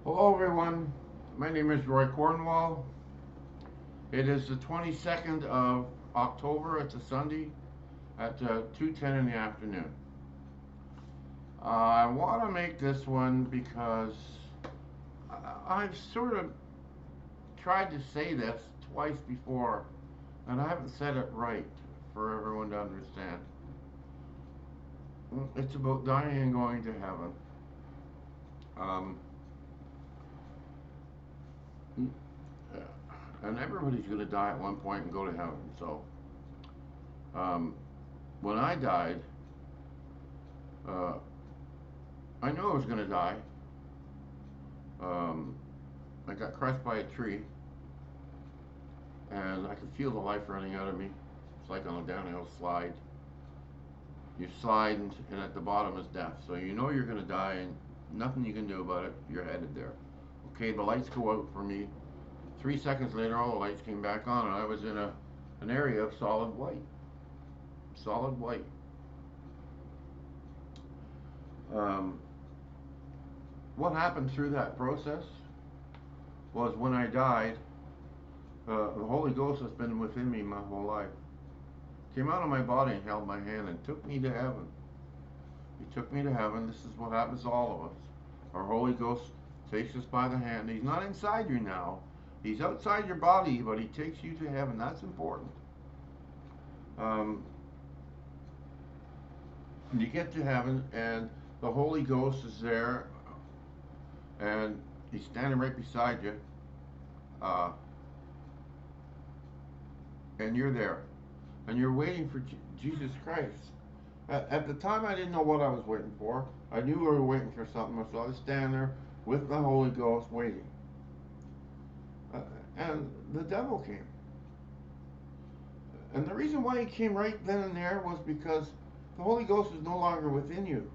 Hello everyone, my name is Roy Cornwall. It is the 22nd of October, it's a Sunday at 2:10 in the afternoon. I want to make this one because I've sort of tried to say this twice before and I haven't said it right for everyone to understand. It's about dying and going to heaven. Um, and everybody's going to die at one point and go to heaven. So um, when I died, uh, I knew I was going to die. Um, I got crushed by a tree, and I could feel the life running out of me. It's like on a downhill slide. You slide, and at the bottom is death. So you know you're going to die, and nothing you can do about it. You're headed there. Okay, the lights go out for me. 3 seconds later, all the lights came back on, and I was in an area of solid white. Solid white. Um, what happened through that process was when I died, the Holy Ghost has been within me my whole life. Came out of my body and held my hand and took me to heaven. He took me to heaven. This is what happens to all of us. Our Holy Ghost takes us by the hand. He's not inside you now. He's outside your body, but he takes you to heaven. That's important. Um, you get to heaven, and the Holy Ghost is there, and he's standing right beside you, uh, and you're there, and you're waiting for Jesus Christ. At the time, I didn't know what I was waiting for. I knew we were waiting for something, so I was standing there with the Holy Ghost waiting. Uh, and the devil came. And the reason why he came right then and there was because the Holy Ghost is no longer within you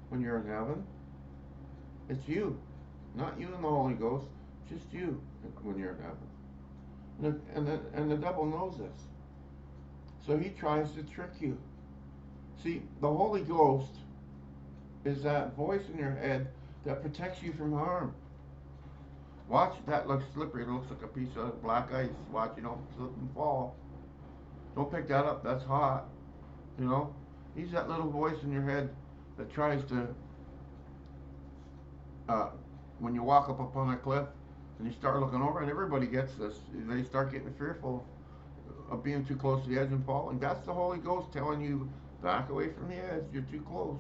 when you're in heaven. It's you, not you and the Holy Ghost, just you when you're in heaven. And the devil knows this. So he tries to trick you. See, the Holy Ghost is that voice in your head that protects you from harm. Watch, that looks slippery. It looks like a piece of black ice. Watch, you don't slip and fall. Don't pick that up. That's hot. You know? He's that little voice in your head that tries to, uh, when you walk up upon a cliff and you start looking over, and everybody gets this, they start getting fearful of being too close to the edge and falling. That's the Holy Ghost telling you, back away from the edge. You're too close.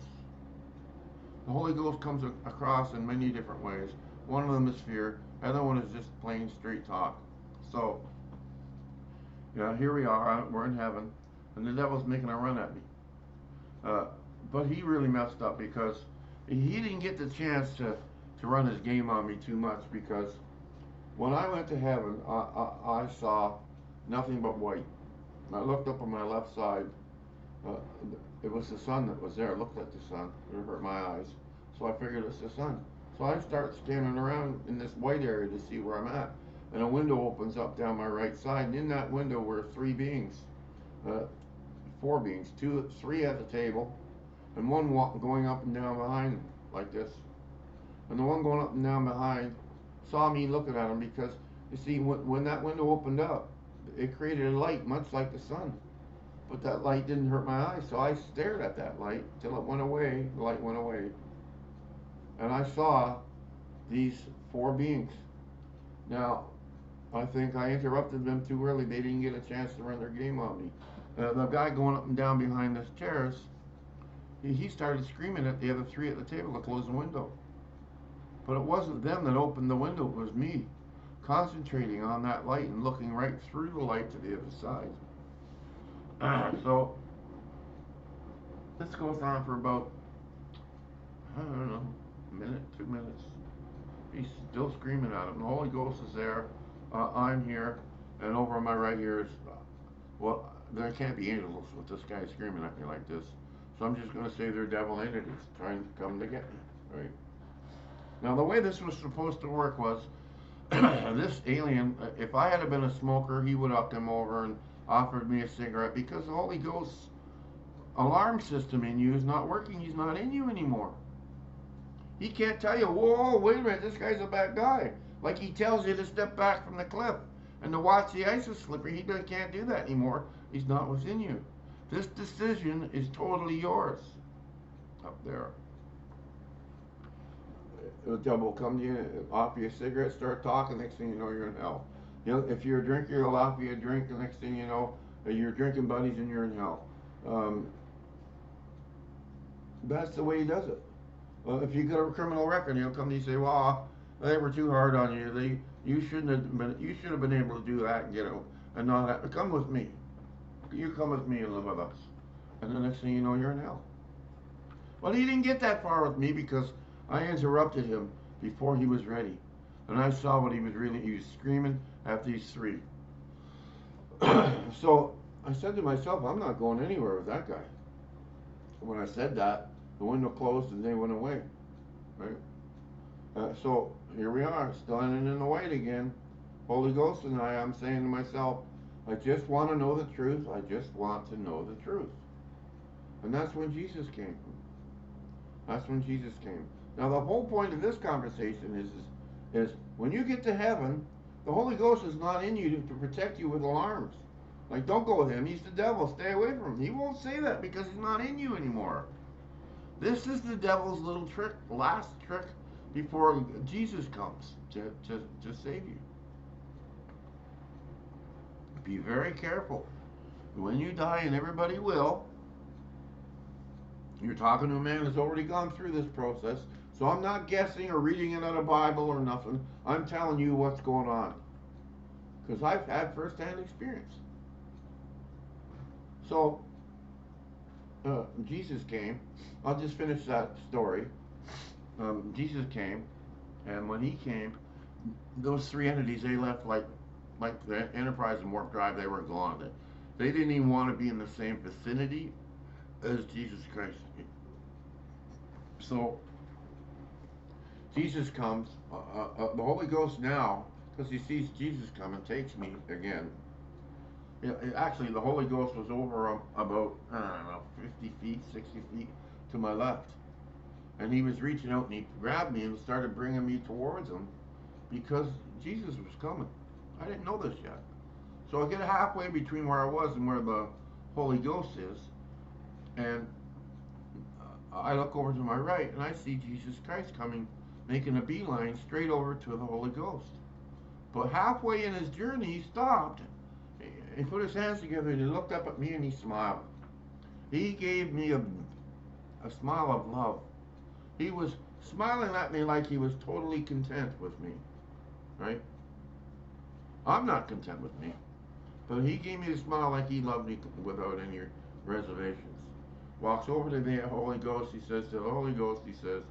The Holy Ghost comes across in many different ways. One of them is fear. The other one is just plain straight talk. So, yeah, here we are. We're in heaven, and the devil's making a run at me. Uh, but he really messed up because he didn't get the chance to run his game on me too much, because when I went to heaven, I saw nothing but white. I looked up on my left side. Uh, it was the sun that was there. It looked like the sun. It hurt my eyes. So I figured it's the sun. So I start scanning around in this white area to see where I'm at. And a window opens up down my right side. And in that window were three beings. Uh, four beings. Three at the table. And one going up and down behind them, like this. And the one going up and down behind saw me looking at him, because, you see, when that window opened up, it created a light much like the sun. But that light didn't hurt my eyes, so I stared at that light till it went away. The light went away. And I saw these four beings. Now, I think I interrupted them too early. They didn't get a chance to run their game on me. The guy going up and down behind the chairs, he started screaming at the other three at the table to close the window. But it wasn't them that opened the window, it was me, concentrating on that light and looking right through the light to the other side. So this goes on for about, I don't know, a minute, 2 minutes. He's still screaming at him. The Holy Ghost is there. I'm here, and over on my right here is, well, there can't be angels with this guy screaming at me like this. So I'm just going to say they're devil entities trying to come to get me, right? Now, the way this was supposed to work was, this alien, if I had been a smoker, he would have come over and offered me a cigarette, because the Holy Ghost's alarm system in you is not working. He's not in you anymore. He can't tell you, whoa, wait a minute, this guy's a bad guy. Like he tells you to step back from the cliff and to watch the ice is slippery. He can't do that anymore. He's not within you. This decision is totally yours up there. The devil will come to you, offer you a cigarette, start talking, next thing you know, you're in hell. You know, if you're a drinker, he'll offer you a drink, the next thing you know, you're drinking buddies and you're in hell. That's the way he does it. If you got a criminal record, he'll come to you and say, "Well, they were too hard on you. You shouldn't have been. You should have been able to do that and get out and not have, come with me. You come with me and live with us." And the next thing you know, you're in hell. Well, he didn't get that far with me because I interrupted him before he was ready, and I saw what he was really. He was screaming at these three. So I said to myself, "I'm not going anywhere with that guy." When I said that, the window closed and they went away, right? So here we are, standing in the white again. Holy Ghost and I'm saying to myself, I just want to know the truth. I just want to know the truth. And that's when Jesus came. That's when Jesus came. Now the whole point of this conversation is when you get to heaven, the Holy Ghost is not in you to protect you with alarms. Like, don't go with him. He's the devil. Stay away from him. He won't say that because he's not in you anymore. This is the devil's little trick, last trick before Jesus comes to save you. Be very careful. When you die, and everybody will, you're talking to a man who's already gone through this process. So I'm not guessing or reading it out of Bible or nothing. I'm telling you what's going on. Because I've had first-hand experience. So, Jesus came. I'll just finish that story. Jesus came, and when he came, those three entities, they left like the Enterprise and Warp Drive, they were gone. They didn't even want to be in the same vicinity as Jesus Christ. So, Jesus comes, the Holy Ghost now, because he sees Jesus coming, takes me again. Actually, the Holy Ghost was over about, I don't know, 50 feet, 60 feet to my left. And he was reaching out and he grabbed me and started bringing me towards him because Jesus was coming. I didn't know this yet. So I get halfway between where I was and where the Holy Ghost is. And I look over to my right and I see Jesus Christ coming, making a beeline straight over to the Holy Ghost. But halfway in his journey, he stopped. He put his hands together and he looked up at me and he smiled. He gave me a smile of love. He was smiling at me like he was totally content with me, right? I'm not content with me, but he gave me a smile like he loved me without any reservations. Walks over to the Holy Ghost, he says to the Holy Ghost, he says,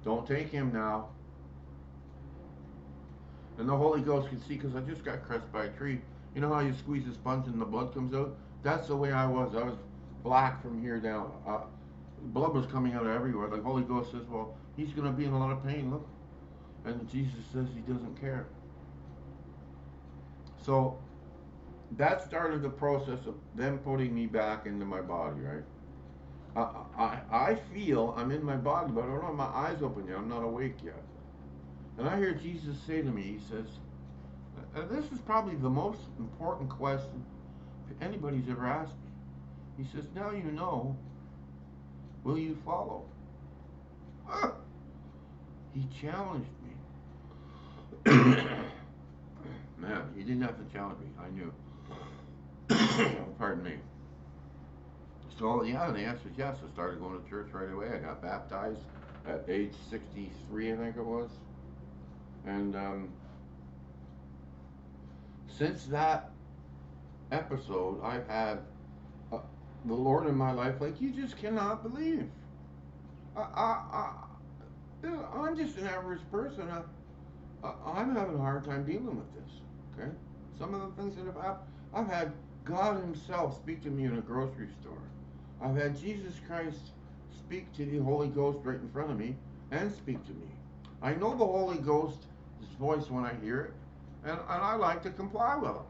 "Don't take him now." And the Holy Ghost can see because I just got crushed by a tree. You know how you squeeze a sponge and the blood comes out? That's the way I was. I was black from here down. Blood was coming out everywhere. The Holy Ghost says, "Well, he's going to be in a lot of pain, look." And Jesus says he doesn't care. So that started the process of them putting me back into my body, right? I feel I'm in my body, but I don't have my eyes open yet. I'm not awake yet. And I hear Jesus say to me, he says, and this is probably the most important question anybody's ever asked me. He says, "Now you know, will you follow?" He challenged me. Man, he didn't have to challenge me. I knew. Pardon me. So, yeah, the answer is yes. I started going to church right away. I got baptized at age 63, I think it was. And since that episode, I've had the Lord in my life like you just cannot believe. I'm just an average person. I'm having a hard time dealing with this. Okay, some of the things that have happened. I've had God Himself speak to me in a grocery store. I've had Jesus Christ speak to the Holy Ghost right in front of me and speak to me. I know the Holy Ghost's voice when I hear it, and I like to comply with it.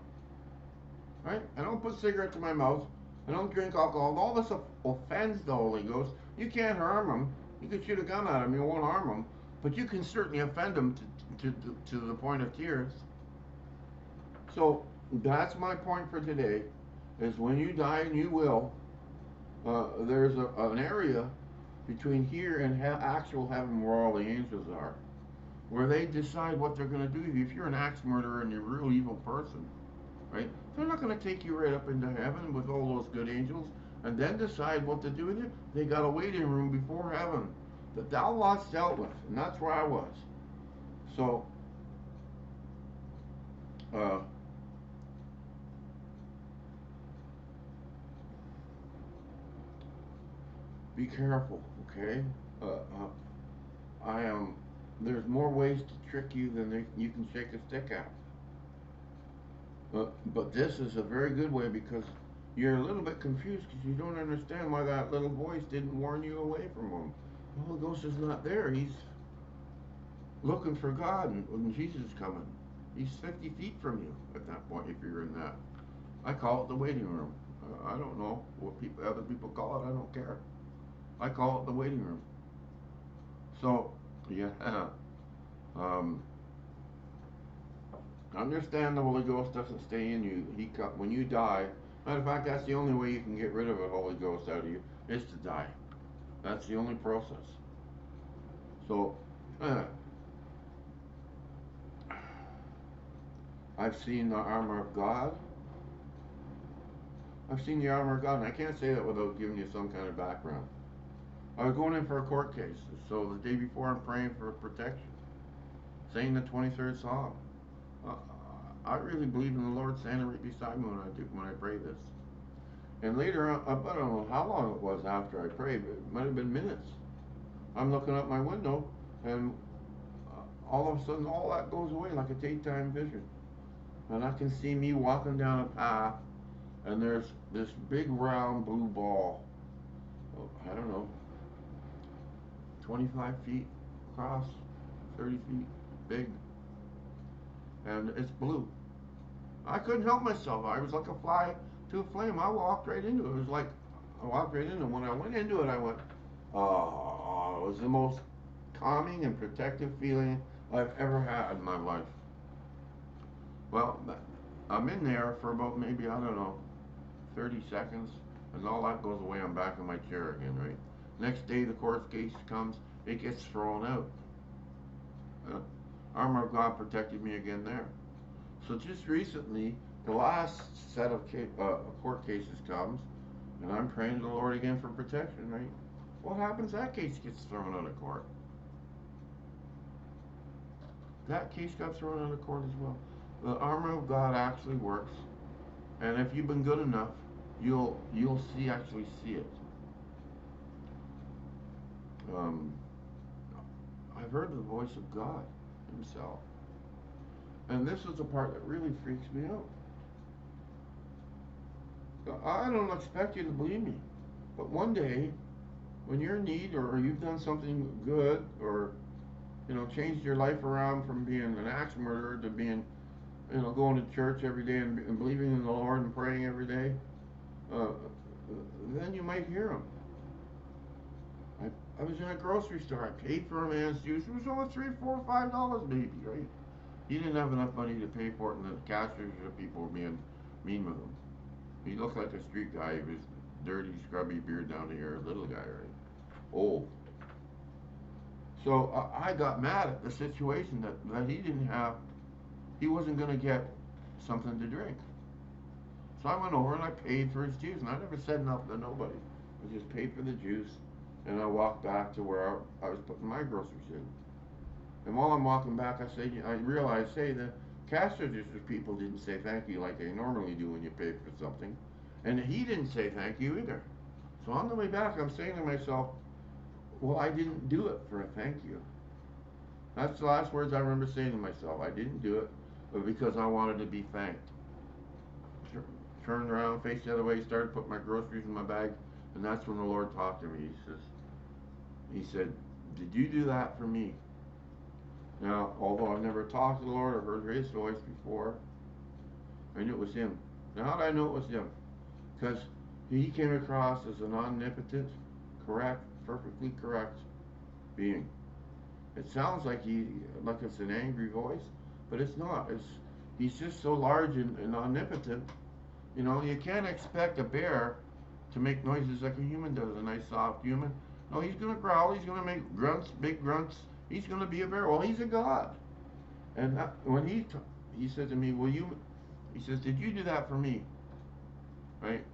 Right? I don't put cigarettes in my mouth. I don't drink alcohol. All this offends the Holy Ghost. You can't harm him. You could shoot a gun at him. You won't harm him. but you can certainly offend them to the point of tears. So that's my point for today, is when you die, and you will, there's an area between here and actual heaven where all the angels are, where they decide what they're going to do. If you're an axe murderer and you're a real evil person, right? They're not going to take you right up into heaven with all those good angels and then decide what to do with you. They got a waiting room before heaven that thou lot's dealt with, and that's where I was. So, uh, be careful, okay? I am. There's more ways to trick you than you can shake a stick at. But this is a very good way because you're a little bit confused because you don't understand why that little voice didn't warn you away from him. The Holy Ghost is not there. He's looking for God, and when Jesus is coming, he's 50 feet from you at that point if you're in that. I call it the waiting room. I don't know what other people call it. I don't care. I call it the waiting room. So, yeah. Um, Understand the Holy Ghost doesn't stay in you. When you die. Matter of fact, that's the only way you can get rid of a Holy Ghost out of you is to die. That's the only process. So, I've seen the armor of God. I've seen the armor of God, and I can't say that without giving you some kind of background. I was going in for a court case, so the day before I'm praying for protection, saying the 23rd Psalm. I really believe in the Lord standing right beside me when I pray this. And later on, I don't know how long it was after I prayed, but it might have been minutes. I'm looking out my window, and all of a sudden, all that goes away like a daytime vision. And I can see me walking down a path, and there's this big round blue ball. Oh, I don't know, 25 feet across, 30 feet big, and it's blue. I couldn't help myself. I was like a fly to a flame. I walked right into it. It was like I walked right into it. When I went into it, I went, oh, it was the most calming and protective feeling I've ever had in my life. Well, I'm in there for about maybe, I don't know, 30 seconds, and all that goes away. I'm back in my chair again, right? Next day, the court case comes, it gets thrown out. Armor of God protected me again there. So just recently, the last set of court cases comes, and I'm praying to the Lord again for protection, right? What happens? That case gets thrown out of court. That case got thrown out of court as well. The armor of God actually works, and if you've been good enough, you'll actually see it. I've heard the voice of God himself. And this is the part that really freaks me out. I don't expect you to believe me, but one day, when you're in need or you've done something good or, changed your life around from being an axe murderer to being, going to church every day and believing in the Lord and praying every day, then you might hear him. I was in a grocery store. I paid for a man's juice. It was only $3, $4, $5 maybe, right? He didn't have enough money to pay for it, and the cashiers and people were being mean with him. He looked like a street guy. He was dirty, scrubby beard down here, little guy, right? Old. So I got mad at the situation that he didn't have. He wasn't going to get something to drink. So I went over and I paid for his juice, and I never said nothing to nobody. I just paid for the juice, and I walked back to where I was putting my groceries in. And while I'm walking back, I realized, the cash register people didn't say thank you like they normally do when you pay for something. And he didn't say thank you either. So on the way back, I'm saying to myself, well, I didn't do it for a thank you. That's the last words I remember saying to myself. I didn't do it, but because I wanted to be thanked. Turned around, faced the other way, started putting my groceries in my bag, and that's when the Lord talked to me. He said, did you do that for me? Now, although I've never talked to the Lord or heard his voice before, I knew it was him. Now, how did I know it was him? Because he came across as an omnipotent, correct, perfectly correct being. It sounds like it's an angry voice, but it's not. He's just so large and omnipotent. You know, you can't expect a bear to make noises like a human does, a nice soft human. No, he's gonna growl. He's gonna make grunts, big grunts. He's gonna be a bear. Well, he's a god. And when he said to me, "Will you?" He says, "Did you do that for me?" Right?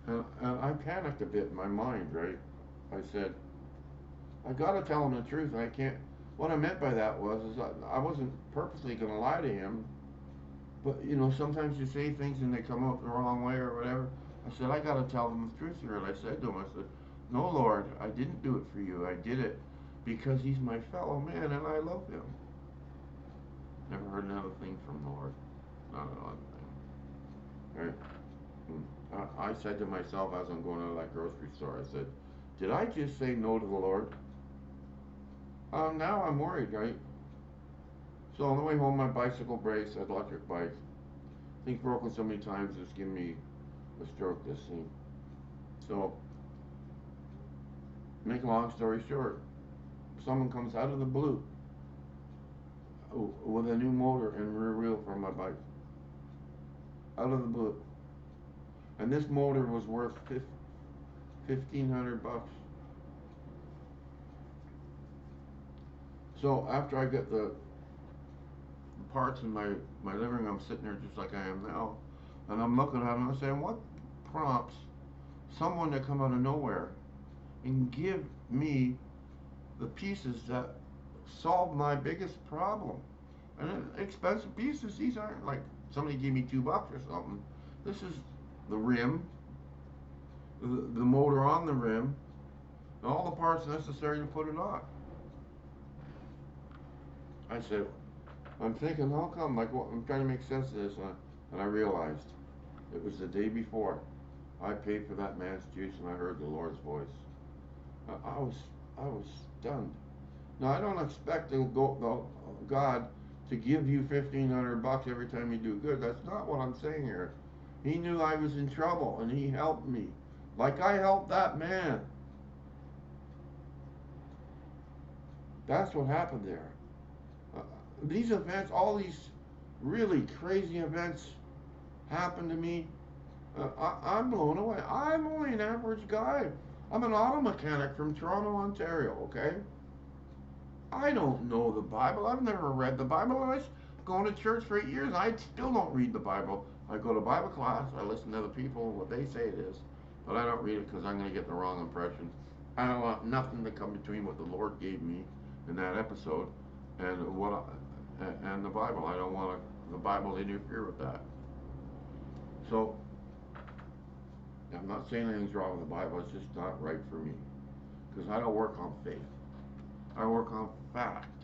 And I panicked a bit in my mind. Right? I said, "I gotta tell him the truth. And I can't." What I meant by that was, is I wasn't purposely gonna lie to him. But you know, sometimes you say things and they come out the wrong way or whatever. I said, I gotta tell them the truth here. And I said to him, I said, "No, Lord, I didn't do it for you. I did it because he's my fellow man and I love him." Never heard another thing from the Lord. Not another thing. Right? I said to myself as I'm going to that grocery store, I said, did I just say no to the Lord? Now I'm worried, right? So on the way home, my bicycle breaks, an electric bike. I think broken so many times it's given me a stroke this scene. So, make a long story short, someone comes out of the blue with a new motor and rear wheel for my bike. Out of the blue. And this motor was worth $1,500. So after I get the parts in my living room, I'm sitting there just like I am now, and I'm looking at them and I'm saying, what prompts someone to come out of nowhere and give me the pieces that solve my biggest problem? And expensive pieces. These aren't like somebody gave me $2 or something. This is the rim, the motor on the rim, and all the parts necessary to put it on. I said, I'm thinking, how come? Like, what? I'm trying to make sense of this, and I realized it was the day before I paid for that man's juice, and I heard the Lord's voice. I was stunned. Now I don't expect God to give you $1,500 every time you do good. That's not what I'm saying here. He knew I was in trouble, and he helped me, like I helped that man. That's what happened there. These events, all these really crazy events happened to me. I'm blown away. I'm only an average guy. I'm an auto mechanic from Toronto, Ontario, okay? I don't know the Bible. I've never read the Bible. I was going to church for 8 years. I still don't read the Bible. I go to Bible class. I listen to the people, what they say it is. But I don't read it because I'm going to get the wrong impression. I don't want nothing to come between what the Lord gave me in that episode and and the Bible. I don't want the Bible to interfere with that. So, I'm not saying anything's wrong with the Bible. It's just not right for me. Because I don't work on faith. I work on fact.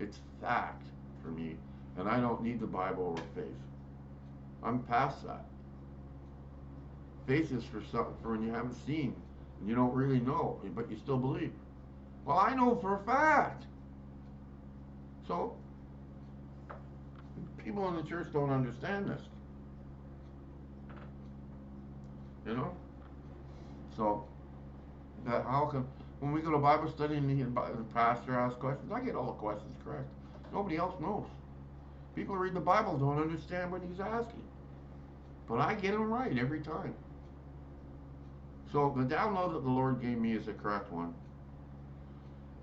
It's fact for me. And I don't need the Bible over faith. I'm past that. Faith is for when you haven't seen and you don't really know, but you still believe. Well, I know for a fact. So, people in the church don't understand this. You know? So, how come when we go to Bible study and the pastor asks questions, I get all the questions correct. Nobody else knows. People who read the Bible don't understand what he's asking. But I get them right every time. So the download that the Lord gave me is the correct one.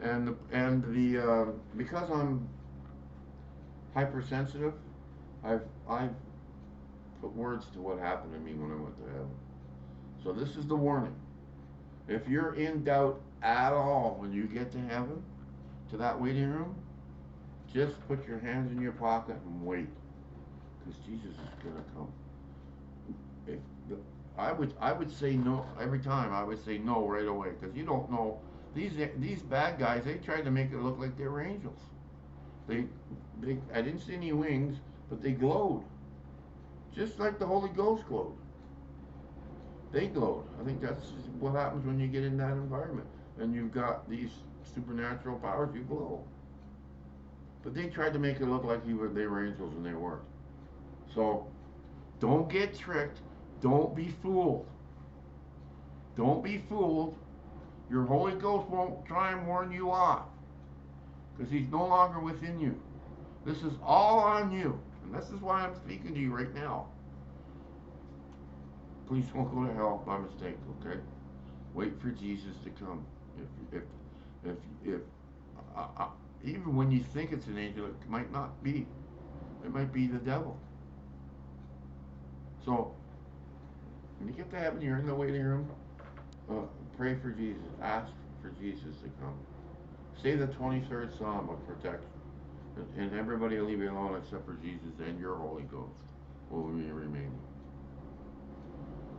And because I'm hypersensitive, I've put words to what happened to me when I went to heaven. So this is the warning. If you're in doubt at all when you get to heaven, to that waiting room, just put your hands in your pocket and wait, because Jesus is gonna come. I would say no every time. I would say no right away, because you don't know. These bad guys, they tried to make it look like they were angels. I didn't see any wings, but they glowed, just like the Holy Ghost glowed. They glowed. I think that's what happens when you get in that environment and you've got these supernatural powers. You glow. But they tried to make it look like they were angels, and they weren't. So don't get tricked. Don't be fooled. Don't be fooled. Your Holy Ghost won't try and warn you off, because he's no longer within you. This is all on you. And this is why I'm speaking to you right now. Please don't go to hell by mistake, okay? Wait for Jesus to come. If even when you think it's an angel, it might not be. It might be the devil. So, when you get to heaven, you're in the waiting room, pray for Jesus. Ask for Jesus to come. Say the 23rd Psalm of protection. And everybody will leave you alone except for Jesus and your Holy Ghost will be remaining.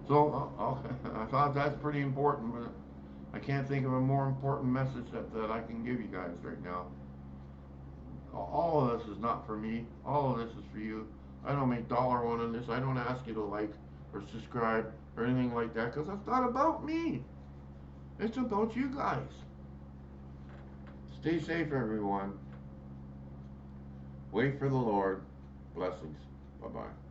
So, I thought that's pretty important, but I can't think of a more important message that I can give you guys right now. All of this is not for me. All of this is for you. I don't make $1 on this. I don't ask you to like or subscribe or anything like that because it's not about me. It's about you guys. Stay safe, everyone. Wait for the Lord. Blessings. Bye-bye.